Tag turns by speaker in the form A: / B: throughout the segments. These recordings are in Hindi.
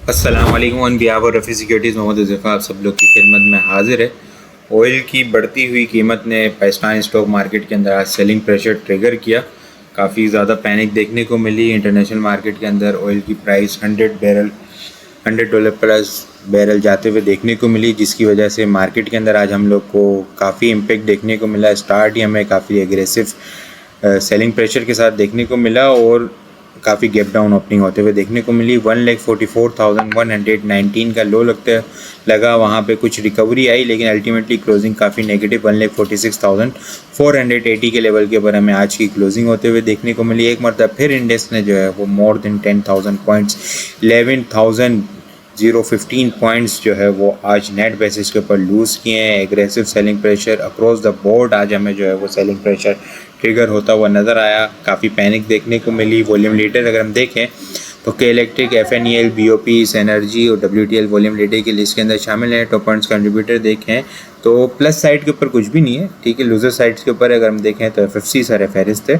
A: अस्सलाम वालेकुम। On behalf of Rafi securities Mohammad Zafar आप सब लोग की खिदमत में हाजिर है। ऑयल की बढ़ती हुई कीमत ने पाकिस्तान स्टॉक मार्केट के अंदर आज सेलिंग प्रेशर ट्रिगर किया। काफ़ी ज़्यादा पैनिक देखने को मिली। इंटरनेशनल मार्केट के अंदर ऑयल की प्राइस $100 प्लस बैरल जाते हुए देखने को मिली, जिसकी वजह से मार्केट के अंदर आज हम लोग को काफ़ी इम्पेक्ट देखने को मिला। स्टार्ट ही हमें काफ़ी एग्रेसिव सेलिंग प्रेशर के साथ देखने को मिला और काफ़ी गैप डाउन ओपनिंग होते हुए देखने को मिली। 1,44,119 का लो लगा, वहाँ पे कुछ रिकवरी आई, लेकिन अल्टीमेटली क्लोजिंग काफ़ी नेगेटिव 1,46,480 के लेवल के ऊपर हमें आज की क्लोजिंग होते हुए देखने को मिली। एक मरतबा फिर इंडेक्स ने जो है वो मोर देन 10,000 पॉइंट्स 11,015 पॉइंट्स जो है वो आज नेट बेसिस के ऊपर लूज़ किए हैं। Aggressive selling pressure across the board आज हमें जो है वो सेलिंग प्रेशर ट्रिगर होता हुआ नज़र आया। काफ़ी पैनिक देखने को मिली। वॉल्यूम लीडर अगर हम देखें तो के इलेक्ट्रिक, FNEL, BOP, एनर्जी और WTL वॉल्यूम लीडर की लिस्ट के अंदर शामिल है। टॉप पॉइंट्स कंट्रीब्यूटर देखें तो प्लस साइड के ऊपर कुछ भी नहीं है, ठीक है। लूजर साइड्स के ऊपर अगर हम देखें तो FFC सारे फहरिस्त है।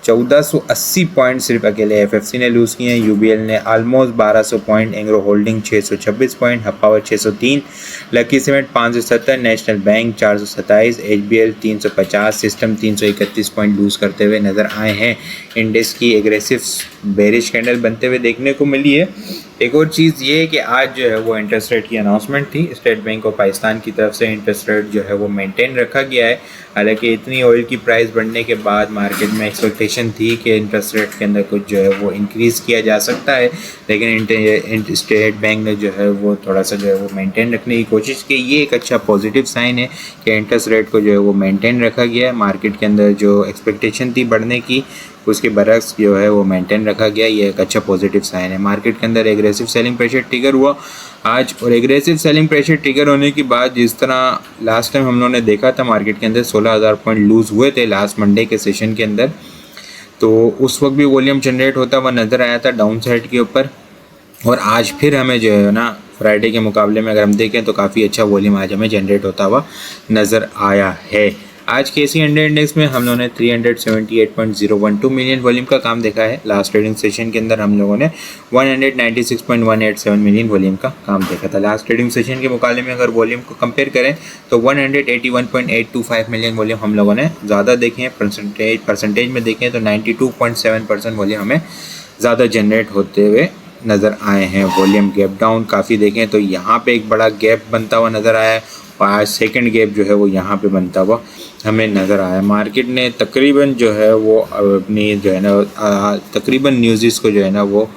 A: 1480 पॉइंट सिर्फ अकेले FFC ने लूज़ किए हैं। UBL ने almost 1200 point, Engro holding 626 point, Hub Power 603, Lucky Cement 570, National Bank 427, HBL 350, system 331 point lose करते हुए नज़र आए हैं। इंडेक्स की एग्रेसिव बेरिश कैंडल बनते हुए देखने को मिली है। एक और चीज़ ये है कि आज जो है वो इंटरेस्ट रेट की अनाउंसमेंट थी स्टेट बैंक ऑफ पाकिस्तान की तरफ से। इंटरेस्ट रेट जो है वो मेंटेन रखा गया है। हालांकि इतनी ऑयल की प्राइस बढ़ने के बाद मार्केट में एक्सपेक्टेशन थी कि इंटरेस्ट रेट के अंदर कुछ जो है वो इंक्रीज़ किया जा सकता है, लेकिन स्टेट बैंक ने जो है वो थोड़ा सा जो है वो मेंटेन रखने की कोशिश की। ये एक अच्छा पॉजिटिव साइन है कि इंटरेस्ट रेट को जो है वो मेंटेन रखा गया है। मार्केट के अंदर जो एक्सपेक्टेशन थी बढ़ने की, उसके बरक्स जो है वो मेंटेन रखा गया। ये एक अच्छा पॉजिटिव साइन है। मार्केट के अंदर एग्रेसिव सेलिंग प्रेशर ट्रिगर हुआ आज, और एग्रेसिव सेलिंग प्रेशर ट्रिगर होने के बाद जिस तरह लास्ट टाइम हम लोगों ने देखा था मार्केट के अंदर 16,000 पॉइंट लूज़ हुए थे लास्ट मंडे के सेशन के अंदर, तो उस वक्त भी वॉल्यूम जनरेट होता हुआ नज़र आया था डाउन साइड के ऊपर। और आज फिर हमें जो है ना फ्राइडे के मुकाबले में अगर हम देखें तो काफ़ी अच्छा वॉल्यूम आज हमें जनरेट होता हुआ नज़र आया है। आज KC 100 इंडेक्स में हम लोगों ने 378.012 मिलियन वॉल्यूम का काम देखा है। लास्ट ट्रेडिंग सेशन के अंदर हम लोगों ने 196.187 मिलियन वॉल्यूम का काम देखा था। लास्ट ट्रेडिंग सेशन के मुकाबले में अगर वॉल्यूम को कंपेयर करें तो 181.825 मिलियन वॉल्यूम हम लोगों ने ज़्यादा देखे हैं। परसेंटेज में देखें तो 92.7% वॉल्यूम हमें ज़्यादा जनरेट होते हुए नज़र आए हैं। वॉल्यूम गैप डाउन काफ़ी देखें तो यहाँ पे एक बड़ा गैप बनता हुआ नज़र आया है, और आज सेकंड गैप जो है वो यहाँ पे बनता हुआ हमें नज़र आया। मार्केट ने तकरीबन जो है वो अपनी जो है ना तकरीबन न्यूज़ को जो है ना वो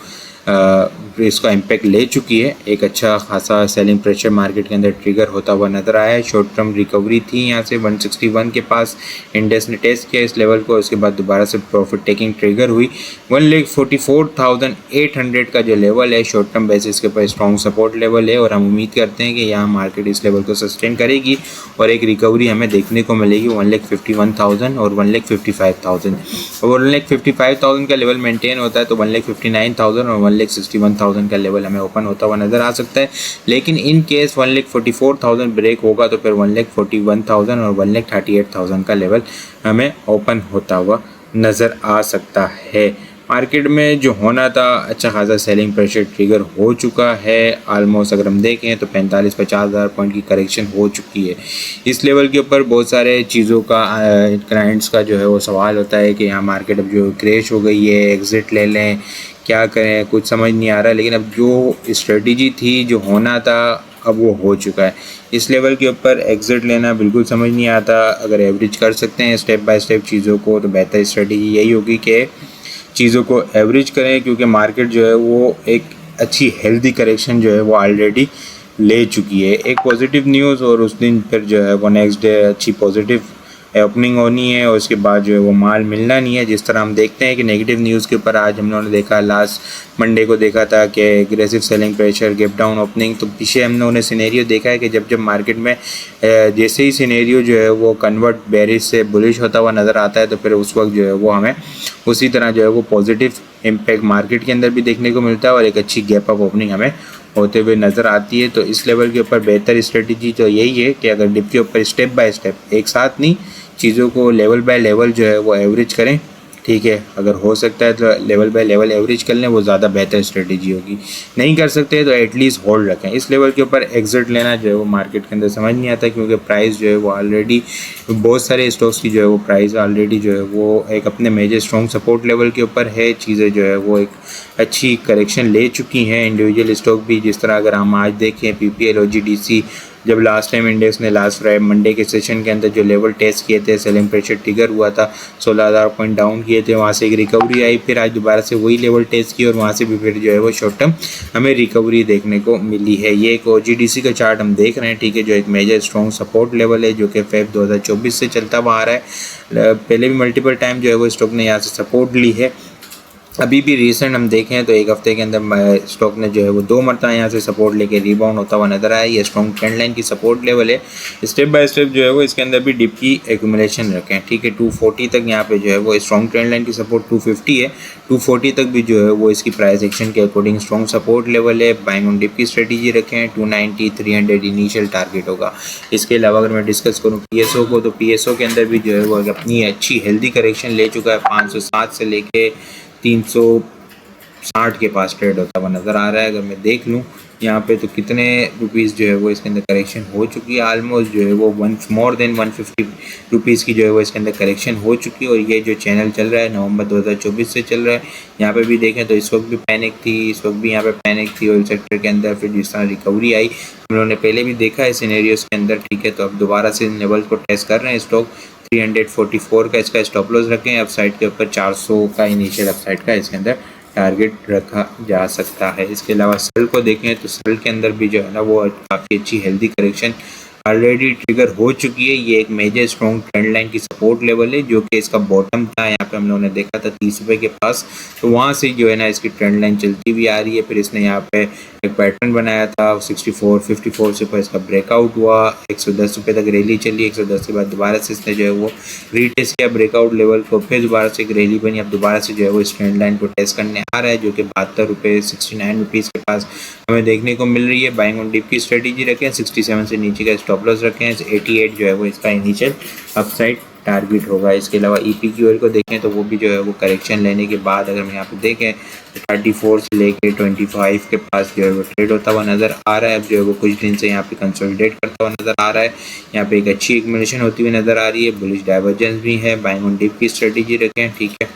A: इसका इम्पैक्ट ले चुकी है। एक अच्छा खासा सेलिंग प्रेशर मार्केट के अंदर ट्रिगर होता हुआ नज़र आया है। शॉर्ट टर्म रिकवरी थी यहाँ से 161 के पास इंडेक्स ने टेस्ट किया इस लेवल को, उसके बाद दोबारा से प्रॉफिट टेकिंग ट्रिगर हुई। 1,44,800 का जो लेवल है शॉर्ट टर्म बेसिस के ऊपर स्ट्रॉन्ग सपोर्ट लेवल है, और हम उम्मीद करते हैं कि यहाँ मार्केट इस लेवल को सस्टेन करेगी और एक रिकवरी हमें देखने को मिलेगी 1,51,000 और 1,55,000। और 1,55,000 का लेवल मेंटेन होता है तो 1,59,000 और 1,61,000 का लेवल हमें ओपन होता हुआ नज़र आ सकता है। लेकिन इन केस 1,44,000 ब्रेक होगा तो फिर 1,41,000 और 1,38,000 का लेवल हमें ओपन होता हुआ नज़र आ सकता है। मार्केट में जो होना था अच्छा खासा सेलिंग प्रेशर ट्रिगर हो चुका है। आलमोस्ट अगर हम देखें तो 45-50 हज़ार पॉइंट की करेक्शन हो चुकी है। इस लेवल के ऊपर बहुत सारे चीज़ों का क्लाइंट्स का जो है वो सवाल होता है कि यहाँ मार्केट अब जो क्रैश हो गई है, एग्ज़िट ले लें, क्या करें, कुछ समझ नहीं आ रहा। लेकिन अब जो स्ट्रेटजी थी, जो होना था, अब वो हो चुका है। इस लेवल के ऊपर एग्ज़िट लेना बिल्कुल समझ नहीं आता। अगर एवरेज कर सकते हैं स्टेप बाय स्टेप चीज़ों को तो बेहतर स्ट्रेटजी यही होगी कि चीज़ों को एवरेज करें, क्योंकि मार्केट जो है वो एक अच्छी हेल्दी करेक्शन जो है वो ऑलरेडी ले चुकी है। एक पॉजिटिव न्यूज़ और उस दिन फिर जो है वो नेक्स्ट डे अच्छी पॉजिटिव ओपनिंग होनी है, और उसके बाद जो है वो माल मिलना नहीं है। जिस तरह हम देखते हैं कि नेगेटिव न्यूज़ के ऊपर आज हम लोगों ने देखा, लास्ट मंडे को देखा था कि aggressive selling pressure, gap down opening. तो पीछे हम लोगों ने सिनेरियो देखा है कि जब मार्केट में जैसे ही सिनेरियो जो है वो कन्वर्ट बेरिश से बुलिश होता हुआ नज़र आता है तो फिर उस वक्त जो है वो हमें उसी तरह जो है वो पॉजिटिव इम्पैक्ट मार्केट के अंदर भी देखने को मिलता है और एक अच्छी गैप अप ओपनिंग हमें होते हुए नज़र आती है। तो इस लेवल के ऊपर बेहतर स्ट्रेटजी तो यही है कि अगर डिप के ऊपर स्टेप बाय स्टेप, एक साथ नहीं, चीज़ों को लेवल बाय लेवल जो है वो एवरेज करें ठीक है, अगर हो सकता है तो लेवल बाय लेवल एवरेज कर लें, वो ज़्यादा बेहतर स्ट्रेटेजी होगी। नहीं कर सकते तो एटलीस्ट होल्ड रखें। इस लेवल के ऊपर एग्जिट लेना जो है वो मार्केट के अंदर समझ नहीं आता, क्योंकि प्राइस जो है वो ऑलरेडी बहुत सारे स्टॉक्स की जो है वो प्राइस ऑलरेडी जो है वो एक अपने मेजर स्ट्रॉन्ग सपोर्ट लेवल के ऊपर है। चीज़ें जो है वो एक अच्छी करेक्शन ले चुकी हैं। इंडिविजुअल स्टॉक भी, जिस तरह अगर हम आज देखें PPL OGDC, जब लास्ट टाइम इंडेक्स ने लास्ट फ्राइडे मंडे के सेशन के अंदर जो लेवल टेस्ट किए थे, सेलिंग प्रेशर ट्रिगर हुआ था, 16,000 पॉइंट डाउन किए थे, वहाँ से एक रिकवरी आई, फिर आज दोबारा से वही लेवल टेस्ट की और वहाँ से भी फिर जो है वो शॉर्ट टर्म हमें रिकवरी देखने को मिली है। ये एक OGDC का चार्ट हम देख रहे हैं, ठीक है, जो एक मेजर स्ट्रॉन्ग सपोर्ट लेवल है, जो कि फेब 2024 से चलता हुआ आ रहा है। पहले भी मल्टीपल टाइम जो है वो स्टॉक ने यहाँ से सपोर्ट ली है। अभी भी रिसेंट हम देखें तो एक हफ्ते के अंदर स्टॉक ने जो है वो 2 मरतबा यहाँ से सपोर्ट लेके रिबाउंड होता हुआ नजर आया। ये स्ट्रॉन्ग ट्रेंड लाइन की सपोर्ट लेवल है। स्टेप बाय स्टेप जो है वो इसके अंदर भी डिप की एक्यूमुलेशन रखें, ठीक है। 240 तक यहाँ पे जो है वो स्ट्रॉन्ग ट्रेंड लाइन की सपोर्ट 250 है, 240 तक भी जो है वो इसकी प्राइस एक्शन के अकॉर्डिंग स्ट्रॉन्ग सपोर्ट लेवल है। बाइंग ऑन डिप की स्ट्रेटेजी रखें। 290 300 इनिशियल टारगेट होगा। इसके अलावा अगर मैं डिस्कस करूँ PSO को, तो PSO के अंदर भी जो है वो अपनी अच्छी हेल्दी करेक्शन ले चुका है। 507 से लेके 360 के पास ट्रेड होता हुआ नज़र आ रहा है। अगर मैं देख लूँ यहाँ पे तो कितने रुपीज़ जो है वो इसके अंदर करेक्शन हो चुकी है, ऑलमोस्ट जो है वो मोर देन 150 रुपीज़ की जो है वो इसके अंदर करेक्शन हो चुकी है। और ये जो चैनल चल रहा है नवंबर 2024 से चल रहा है। यहाँ पे भी देखें तो इस वक्त भी पैनिक थी, इस वक्त भी यहाँ पे पैनिक थी ऑयल सेक्टर के अंदर। फिर जिस तरह रिकवरी आई हम लोगों ने पहले भी देखा है सिनेरियोस के अंदर, ठीक है। तो अब दोबारा से इन लेवल को टेस्ट कर रहे हैं स्टॉक। 344 का इसका स्टॉप लॉस रखें। अपसाइड के ऊपर 400 का इनिशियल अपसाइड का इसके अंदर टारगेट रखा जा सकता है। इसके अलावा सेल को देखें तो सेल के अंदर भी जो है ना वो काफ़ी अच्छी हेल्दी करेक्शन ऑलरेडी ट्रिगर हो चुकी है। ये एक मेजर स्ट्रॉन्ग ट्रेंड लाइन की सपोर्ट लेवल है, जो कि इसका बॉटम था। यहाँ पे हम लोगों ने देखा था 30 रुपये के पास, तो वहाँ से जो है ना इसकी ट्रेंड लाइन चलती हुई आ रही है। फिर इसने यहाँ पे एक पैटर्न बनाया था 64 54 से, पर इसका ब्रेकआउट हुआ। 110 रुपये तक रैली चली। 110 के बाद दोबारा से इसने जो है वो रीटेस्ट किया ब्रेकआउट लेवल को, फिर दोबारा से एक रैली बनी। अब दोबारा से जो है वो इस ट्रेंड लाइन को टेस्ट करने आ रहा है, जो कि 72 रुपये 69 रुपीज़ के पास हमें देखने को मिल रही है। बाइंग ऑन डिप की स्ट्रेटेजी रखें। 67 से नीचे का स्टॉप लॉस रखें। 88 जो है वो इसका इनिशियल अपसाइड टारगेट होगा। इसके अलावा EPQL को देखें तो वो भी जो है वो करेक्शन लेने के बाद अगर हम यहाँ पे देखें तो 34 से लेके 25 के पास जो है वो ट्रेड होता हुआ नज़र आ रहा है। अब जो है वो कुछ दिन से यहाँ पे कंसोलिडेट करता हुआ नज़र आ रहा है। यहाँ पे एक अच्छी एक्यूमुलेशन होती हुई नज़र आ रही है। बुलिश डाइवर्जेंस भी है। बाइंग ऑन डिप की स्ट्रेटेजी रखें, ठीक है।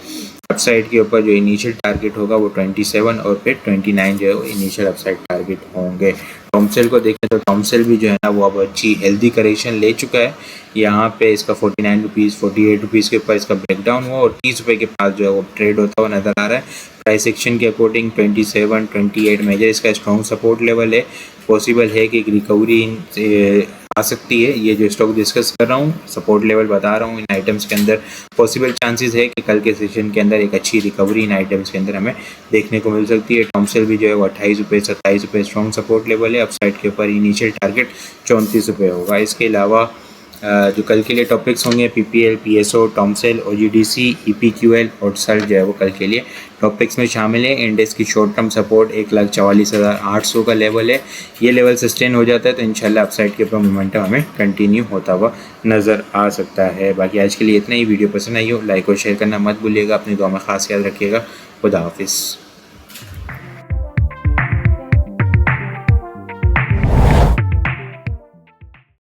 A: अपसाइड के ऊपर जो इनिशियल टारगेट होगा वो 27 और फिर 29 जो है वो इनिशियल अपसाइड टारगेट होंगे। टॉमसेल को देखें तो टॉमसेल भी जो है ना वो अब अच्छी हेल्दी करेक्शन ले चुका है। यहाँ पे इसका 49 रुपीज़ 48 रुपीज़ के ऊपर इसका ब्रेकडाउन हुआ और 30 रुपये के पास जो है वो ट्रेड होता हुआ नज़र आ रहा है। प्राइस एक्शन के अकॉर्डिंग 27 28 मेजर इसका स्ट्रॉन्ग सपोर्ट लेवल है। पॉसिबल है कि एक रिकवरी आ सकती है। ये जो स्टॉक डिस्कस कर रहा हूँ, सपोर्ट लेवल बता रहा हूँ, इन आइटम्स के अंदर पॉसिबल चांसेस है कि कल के सेशन के अंदर एक अच्छी रिकवरी इन आइटम्स के अंदर हमें देखने को मिल सकती है। टॉमसेल भी जो है वो 28 रुपये 27 रुपये स्ट्रॉन्ग सपोर्ट लेवल है। अपसाइड के ऊपर इनिशियल टारगेट 34 रुपये होगा। इसके अलावा जो कल के लिए टॉपिक्स होंगे PPL PSO टॉमसेल OGDC EPQL और सेल जो है वो कल के लिए टॉपिक्स में शामिल है। इंडेक्स की शॉर्ट टर्म सपोर्ट 1,44,800 का लेवल है। ये लेवल सस्टेन हो जाता है तो इंशाल्लाह अपसाइड के ऊपर मोमेंटम हमें कंटिन्यू होता हुआ नज़र आ सकता है। बाकी आज के लिए इतना ही। वीडियो पसंद आई हो लाइक और शेयर करना मत भूलिएगा। अपनी दुआ में ख़ास याद रखिएगा। खुदा हाफिज़।